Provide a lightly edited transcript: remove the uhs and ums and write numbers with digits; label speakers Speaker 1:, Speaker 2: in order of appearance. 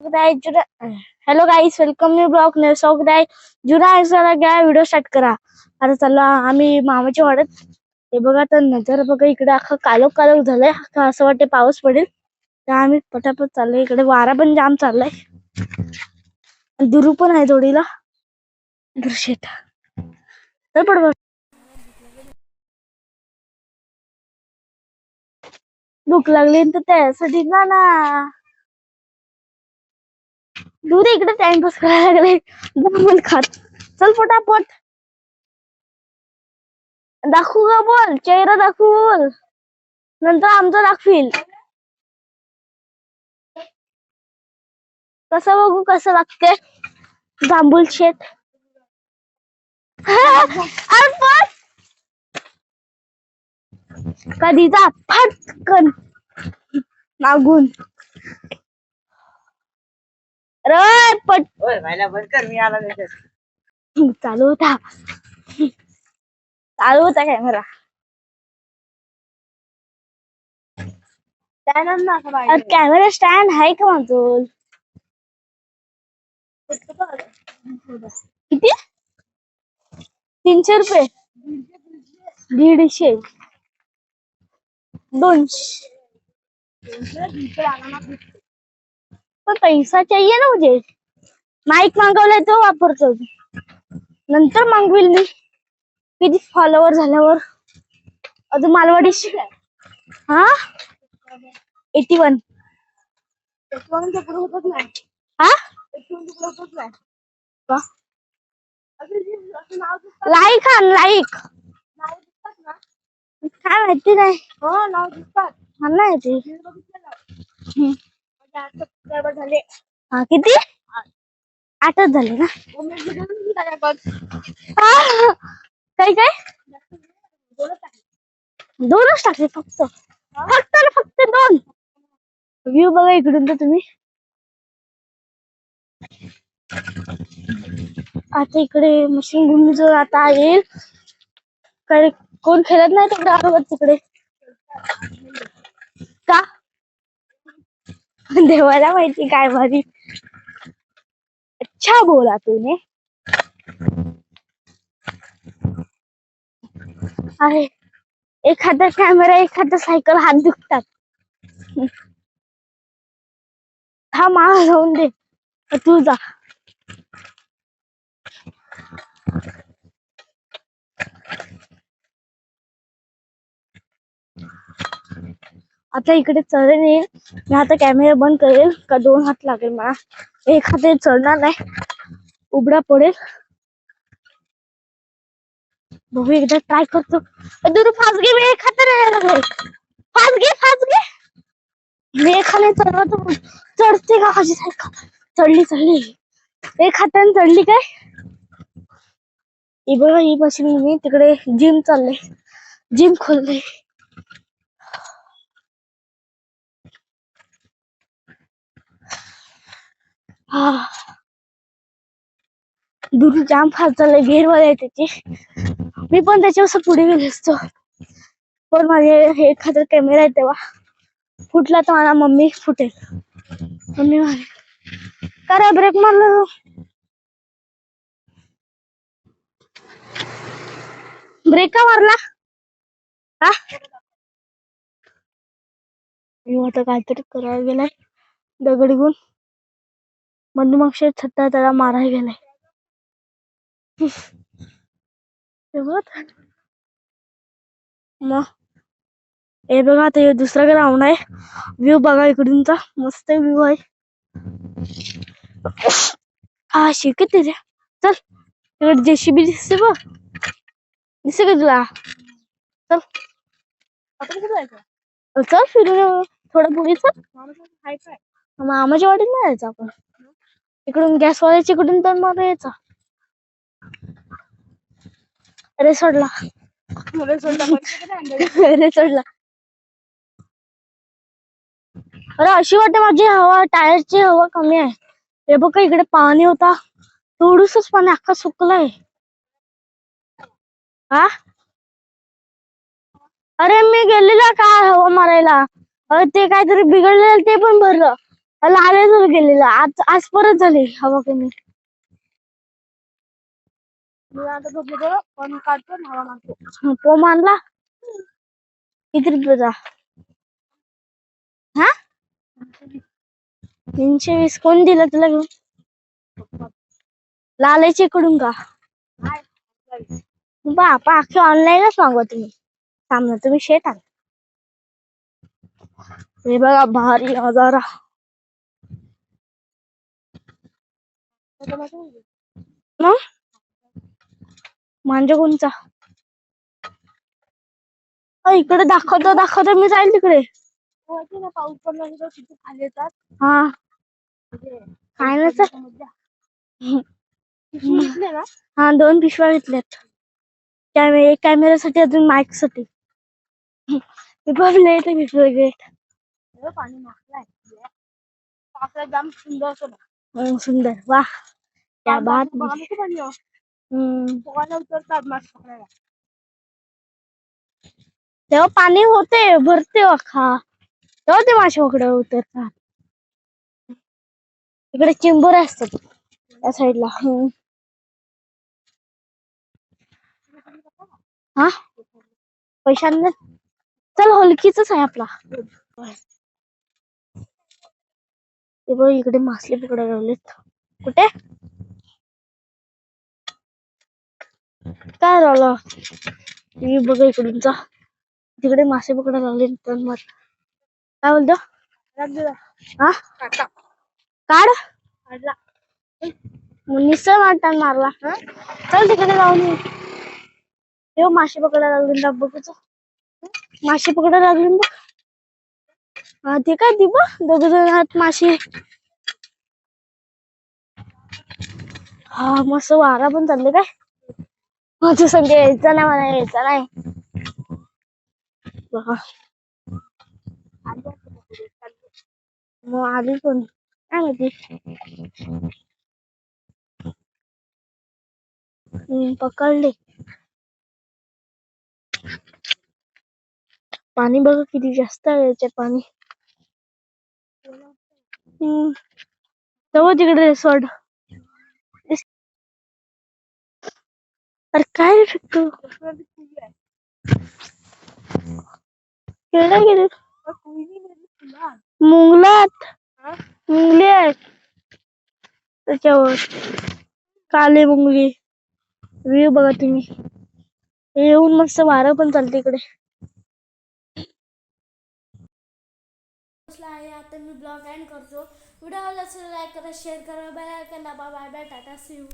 Speaker 1: Hello गाईस, welcome new blog ने so गाय जुना ऐसाला गया video start करा. आता चला आम्ही मामाच्या वाड्यात. हे बघा तर नजर बघा, इकडे अख्खा काळोख काळोख झालंय. असं वाटते पाऊस पडेल. तर आम्ही पटापट चाललोय. इकडे वारा पण जाम चाललाय. दुरू पण आहे जोडीला दृश्यत तर पड. भूक लागली तर त्यासाठी ना ना दूर इकडे टाइमपास करायला लागले. दाखवून खात चल पटापट. दाखवू का? बोल, चेहरा दाखवू बोल, नंतर आमचं दाखवील. कसं बघू कसं लागते जांभूल शेत. कधीचा फटकन मागून रे पट मी आला. चालू होता कॅमेरा. कॅमेरा स्टँड आहे का माझं? किती? 300 रुपये? 150? 200? पण पैसा चाहिए ना मुझे. माईक मागवलाय तो वापरतो, नंतर मागविल मी किती फॉलोवर झाल्यावर. अजून मालवाडी हा 81 हा लाईक हा लाईक काय माहिती नाही. हो नाव दिसतात मला माहिती. हा किती? 8च झाले ना. काय काय 2च टाकले फक्त फक्त 2. व्ह्यू बघा इकडून तर तुम्ही. आता इकडे मशीन घुमली जो आता येईल. काय कोण खेळत नाही तिकडे तिकडे का? देवाला माहिती काय भारी. अच्छा बोला तूने. अरे एक हातात कॅमेरा, एक हातात सायकल, हात दुखतात. हा मला जाऊन दे, तू जा. आता इकडे चढण येईल. मी आता कॅमेरा बंद करेल का 2 हात लागेल मला. एक हात चढणार नाही, उबडा पडेल. बघू एकदा ट्राय करतो. दूर फास घे, मी एक हात फास घे. मी एक हात चढवतो. चढते का कशी सायकल? चढली एक हाताने चढली काय. ही बघा ही बसली मी तिकडे. जिम चालले, जिम खोलले. दूर जाम फास्ट चाललंय. गेअरवाला आहे त्याची. मी पण त्याच्यावर पुढे गेले असतो, पण माझे हे एखादा कॅमेरा आहे तेव्हा फुटला तर मला मम्मी फुटेल. मम्मी मारे करा ब्रेक मारला. ब्रेक का मारला? हा मी आता काहीतरी करायला गेलाय. दगड घेऊन मधुमक्षी छत्ता त्याला मारायला गेलाय. मग हे बघा आता हे दुसरा ग्राउंड आहे. व्ह्यू बघा इकडूनचा मस्त व्ह्यू आहे. हा शिकत चल इकडे जेसीबी दिसते बघ. दिसते का तुला? चल चल फिरून थोडं पुढे चल. मामाच्या वाडीत नाही जायचं आपण. इकडून गॅसवाल्याच्या इकडून तर मग यायचं रिसॉर्टला. रिसॉर्टला अरे अशी वाटते माझी हवा, टायरची हवा कमी आहे. हे बघ इकडे पाणी होता, थोडंसंच पाणी अख्खा सुकलाय. हा अरे मी गेलेला काय हवा मारायला. अरे ते काहीतरी बिघडलेलं ते पण भरलं. लालेजला गेलेलं आज आज परत झाली हवा कमी. मी आता झोपलो पण काढतो आणि हवा मारतो. पोम आणला किती रुपयाचा? हा 320. कोण दिलं तुला घेऊन? लालाच्या इकडून का? बापा अख्खे ऑनलाईनच मागवा तुम्ही सामना. तुम्ही शेट आण. हे बघा भारी नजारा. मग म्हणजे कोणचा? इकडे दाखवतो दाखवतो मी जाईल तिकडे. पाऊस पडला किती खाली येतात. हा खायला हा 2 पिशव्या घेतल्यात. कॅमेऱ्यासाठी अजून माईक साठी. वेगळे पाणी मागलाय जाम सुंदर सुंदर. वा क्या बात. उतरतात मासे पकडायला. तेव्हा पाणी होते भरते अख्खा तेव्हा ते मासे पकडायला उतरतात. इकडे चिंबोर असतात त्या साईडला. हा पैशांना चल हलकीच आहे आपला. ते बघ इकडे मासे पकडायला लावलेत. कुठे काय झालं? मी बघ इकडूनचा तिकडे मासे पकडायला लावले. काय बोलतो? हा काढ निसळ वाटण मारला. चल तिकडे जाऊन तेव्हा मासे पकडायला लागले. बघूच मासे पकडायला लागले बघ. हा ते काय ती बघ 2 जण हात मासे. हा मस्त वारा पण चालले काय. माझं संजय यायचा नाही मला यायचा नाही. बघा मग आली पण काय माहिती. पकडले. पाणी बघा किती जास्त आहे याच्यात पाणी. तेव्हा तिकडे रिसॉर्ट. अरे काय शकतो केला गेले मुंगलात मुंगली आहेत त्याच्यावर. काले मुंगली. व्ह्यू बघा तुम्ही. येऊन मस्त वारं पण चालते इकडे. आहे आता मी ब्लॉग एंड करतो. व्हिडिओ आवडला असेल लाईक करा शेअर करा. Bye bye tata see you.